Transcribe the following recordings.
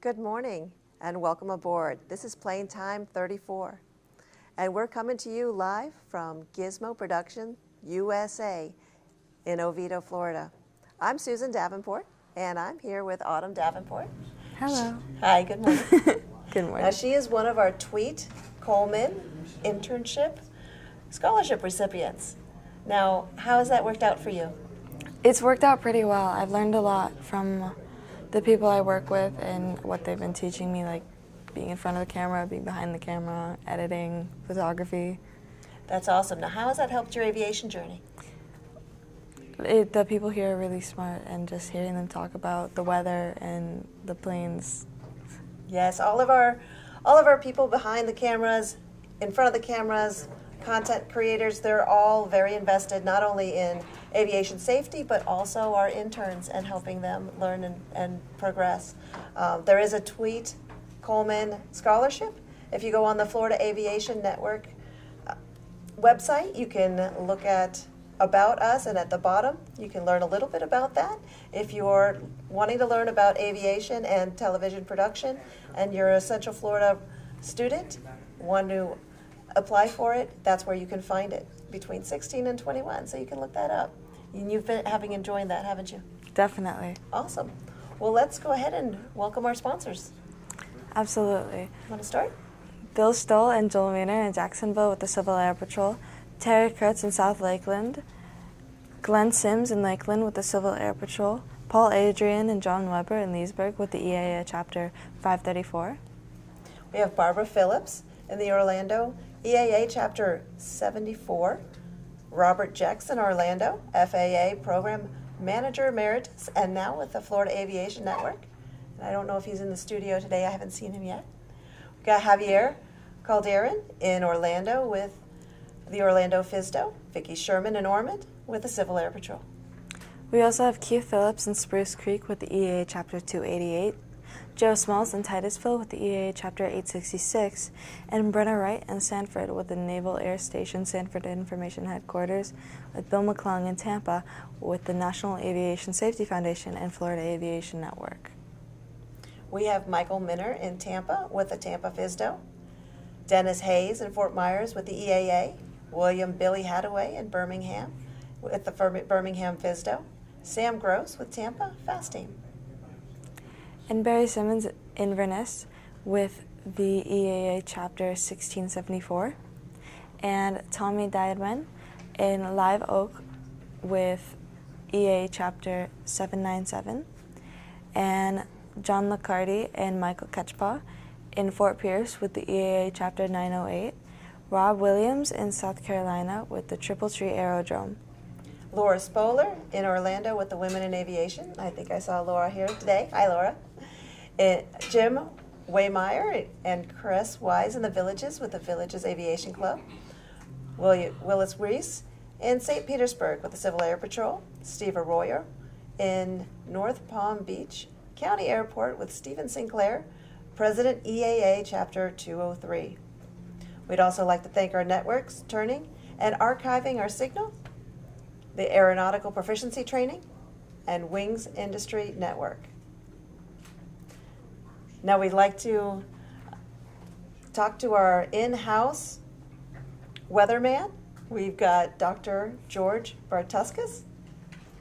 Good morning and welcome aboard. This is Plane Time 34 and we're coming to you live from Gizmo Production USA in Oviedo, Florida. I'm Susan Davenport and I'm here with Autumn Davenport. Hello. Hi, good morning. Good morning. Now she is one of our Tweet Coleman internship scholarship recipients. Now, how has that worked out for you? It's worked out pretty well. I've learned a lot from the people I work with and what they've been teaching me, like being in front of the camera, being behind the camera, editing, photography. That's awesome. Now, how has that helped your aviation journey? The people here are really smart, and just hearing them talk about the weather and the planes. Yes, all of our people behind the cameras, in front of the cameras, content creators, they're all very invested not only in aviation safety, but also our interns and helping them learn and progress. There is a Tweet Coleman scholarship. If you go on the Florida Aviation Network website, you can look at About Us, and at the bottom, you can learn a little bit about that. If you're wanting to learn about aviation and television production, and you're a Central Florida student, want to apply for it, that's where you can find it, between 16 and 21, so you can look that up. And you've been enjoying that, haven't you? Definitely. Awesome. Well, let's go ahead and welcome our sponsors. Absolutely. Want to start? Bill Stoll and Joel Maynard in Jacksonville with the Civil Air Patrol, Terry Kurtz in South Lakeland, Glenn Sims in Lakeland with the Civil Air Patrol, Paul Adrian and John Weber in Leesburg with the EAA Chapter 534. We have Barbara Phillips in the Orlando EAA Chapter 74, Robert Jackson, Orlando, FAA Program Manager Emeritus, and now with the Florida Aviation Network. And I don't know if he's in the studio today. I haven't seen him yet. We've got Javier Calderon in Orlando with the Orlando FISDO, Vicki Sherman in Ormond with the Civil Air Patrol. We also have Keith Phillips in Spruce Creek with the EAA Chapter 288, Joe Smalls in Titusville with the EAA Chapter 866, and Brenna Wright in Sanford with the Naval Air Station Sanford Information Headquarters, with Bill McClung in Tampa with the National Aviation Safety Foundation and Florida Aviation Network. We have Michael Minner in Tampa with the Tampa FISDO, Dennis Hayes in Fort Myers with the EAA, William Billy Hadaway in Birmingham with the Birmingham FISDO, Sam Gross with Tampa Fast Team. And Barry Simmons in Venice with the EAA Chapter 1674, and Tommy Diadman in Live Oak with EAA Chapter 797, and John Lacardi and Michael Ketchpaw in Fort Pierce with the EAA Chapter 908, Rob Williams in South Carolina with the Triple Tree Aerodrome. Laura Spoler in Orlando with the Women in Aviation. I think I saw Laura here today. Hi, Laura. Jim Waymeyer and Chris Wise in the Villages with the Villages Aviation Club. Willis Reese in St. Petersburg with the Civil Air Patrol. Steve Arroyo in North Palm Beach County Airport with Stephen Sinclair, President EAA Chapter 203. We'd also like to thank our networks, turning and archiving our signal, the Aeronautical Proficiency Training, and Wings Industry Network. Now we'd like to talk to our in-house weatherman. We've got Dr. George Bartuskas.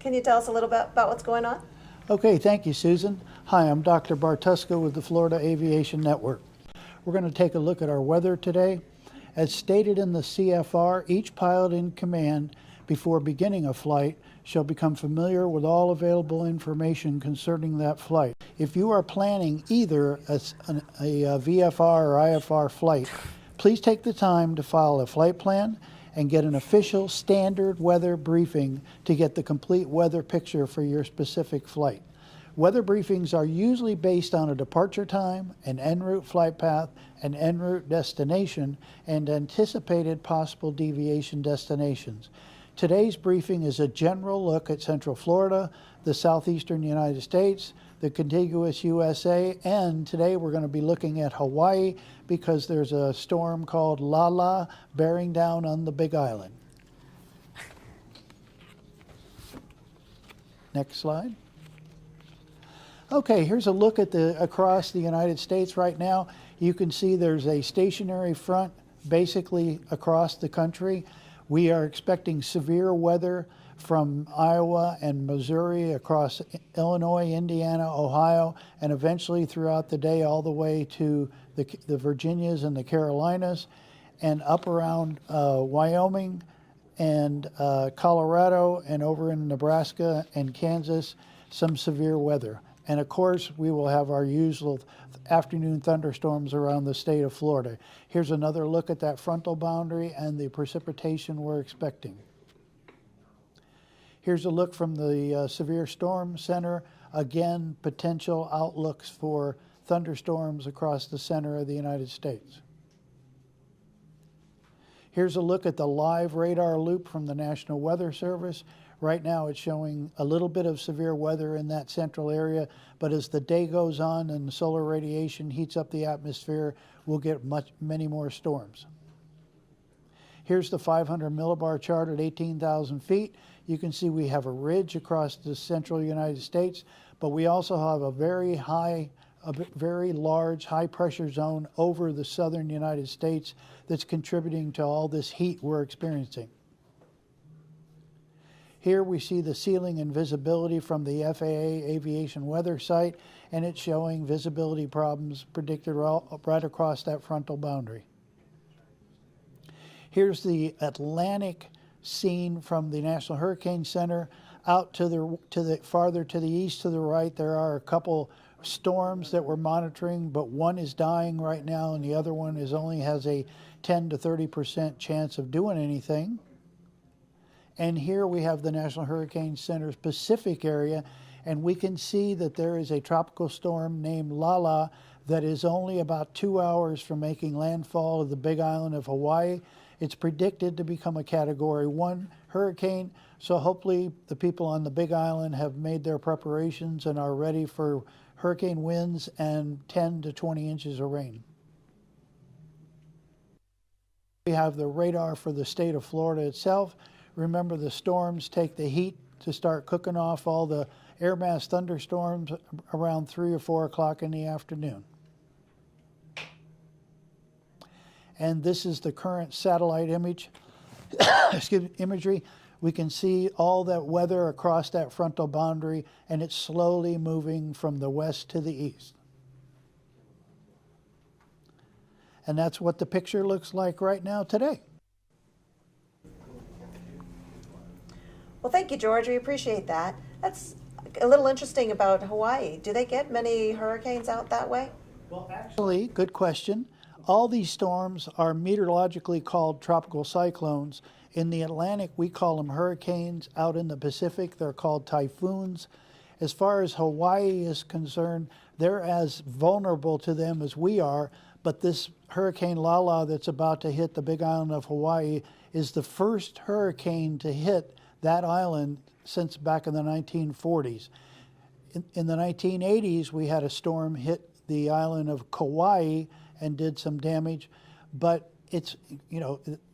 Can you tell us a little bit about what's going on? Okay, thank you, Susan. Hi, I'm Dr. Bartuska with the Florida Aviation Network. We're going to take a look at our weather today. As stated in the CFR, each pilot in command before beginning a flight shall become familiar with all available information concerning that flight. If you are planning either a VFR or IFR flight, please take the time to file a flight plan and get an official standard weather briefing to get the complete weather picture for your specific flight. Weather briefings are usually based on a departure time, an en route flight path, an en route destination, and anticipated possible deviation destinations. Today's briefing is a general look at Central Florida, the southeastern United States, the contiguous USA, and today we're going to be looking at Hawaii because there's a storm called Lala bearing down on the Big Island. Next slide. Okay, here's a look at across the United States right now. You can see there's a stationary front basically across the country. We are expecting severe weather from Iowa and Missouri across Illinois, Indiana, Ohio, and eventually throughout the day all the way to the Virginias and the Carolinas, and up around Wyoming and Colorado, and over in Nebraska and Kansas, some severe weather. And of course, we will have our usual afternoon thunderstorms around the state of Florida. Here's another look at that frontal boundary and the precipitation we're expecting. Here's a look from the Severe Storm Center. Again, potential outlooks for thunderstorms across the center of the United States. Here's a look at the live radar loop from the National Weather Service. Right now it's showing a little bit of severe weather in that central area, but as the day goes on and the solar radiation heats up the atmosphere, we'll get many more storms. Here's the 500 millibar chart at 18,000 feet. You can see we have a ridge across the central United States, but we also have a very large high pressure zone over the southern United States that's contributing to all this heat we're experiencing. Here we see the ceiling and visibility from the FAA Aviation weather site, and it's showing visibility problems predicted right across that frontal boundary. Here's the Atlantic scene from the National Hurricane Center. Out to the farther to the east to the right, there are a couple storms that we're monitoring, but one is dying right now and the other one only has a 10 to 30% chance of doing anything. And here we have the National Hurricane Center's Pacific area, and we can see that there is a tropical storm named Lala that is only about 2 hours from making landfall of the Big Island of Hawaii. It's predicted to become a Category 1 hurricane, so hopefully the people on the Big Island have made their preparations and are ready for hurricane winds and 10 to 20 inches of rain. We have the radar for the state of Florida itself. Remember, the storms take the heat to start cooking off all the air mass thunderstorms around 3 or 4 o'clock in the afternoon. And this is the current satellite image, imagery. We can see all that weather across that frontal boundary, and it's slowly moving from the west to the east. And that's what the picture looks like right now today. Well, thank you, George. We appreciate that. That's a little interesting about Hawaii. Do they get many hurricanes out that way? Well, actually, good question. All these storms are meteorologically called tropical cyclones. In the Atlantic, we call them hurricanes. Out in the Pacific, they're called typhoons. As far as Hawaii is concerned, they're as vulnerable to them as we are, but this Hurricane Lala that's about to hit the Big Island of Hawaii is the first hurricane to hit that island since back in the 1940s. In the 1980s, we had a storm hit the island of Kauai and did some damage, but it's,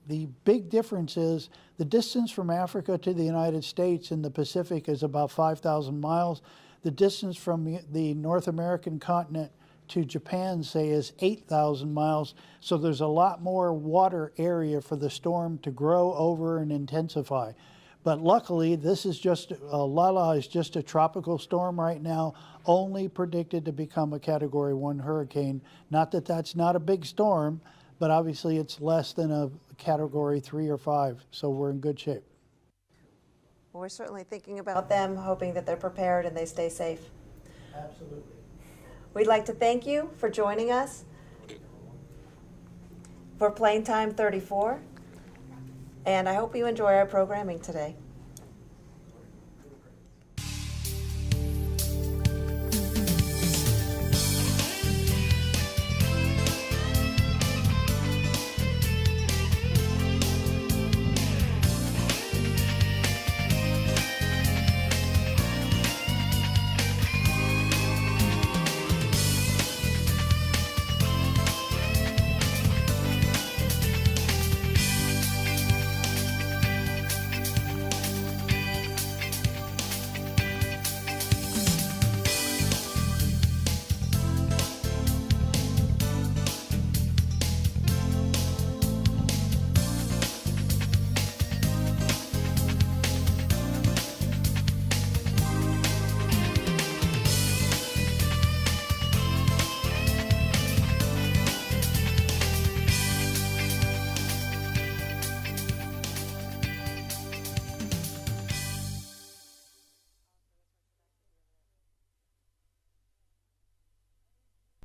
the big difference is the distance from Africa to the United States in the Pacific is about 5,000 miles. The distance from the North American continent to Japan, say, is 8,000 miles. So there's a lot more water area for the storm to grow over and intensify. But luckily, this is just, Lala is just a tropical storm right now, only predicted to become a Category 1 hurricane. Not that that's not a big storm, but obviously it's less than a Category 3 or 5, so we're in good shape. Well, we're certainly thinking about them, hoping that they're prepared and they stay safe. Absolutely. We'd like to thank you for joining us for Plane Time 34, and I hope you enjoy our programming today.